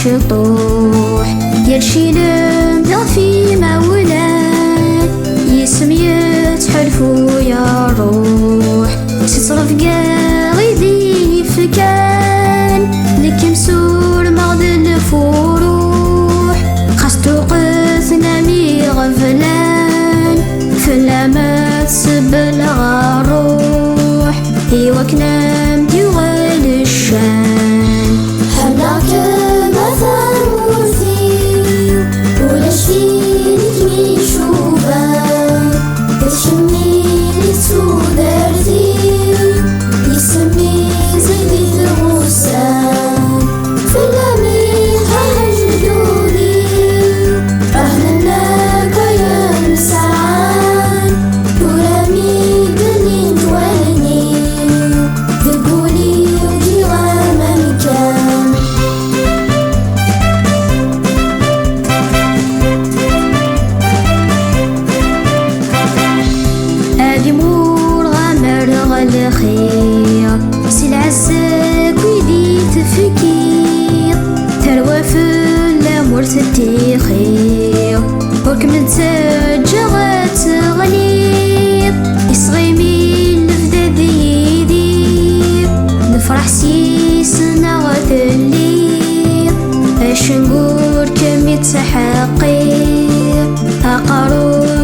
الشطوح يرشيلم في مولاه يسم يتحلفو يا روح تصرف قاعدين فكان لك مسور مغد الفروح خاصتو قثنا مي غفلان فلا ما تسب الغروح ايوا كنام ديوال الشان حبك مثل ورثي ولا شفينك من شوفان تشمي لتودرتي يسمي زيد الغسان فلامي حاج دودي رهنناك يا مسعان ورامي قلي جوالني ذبولي وجي غامن كان ادي مور غامر الخير سي العزاك ويدي تفكير تروى في الامور تتيخير وكمل تجغات غليظ يصغيمي الفداد يدير نفرح سيسنا غتلير اش نقول كم يتحقير اقارو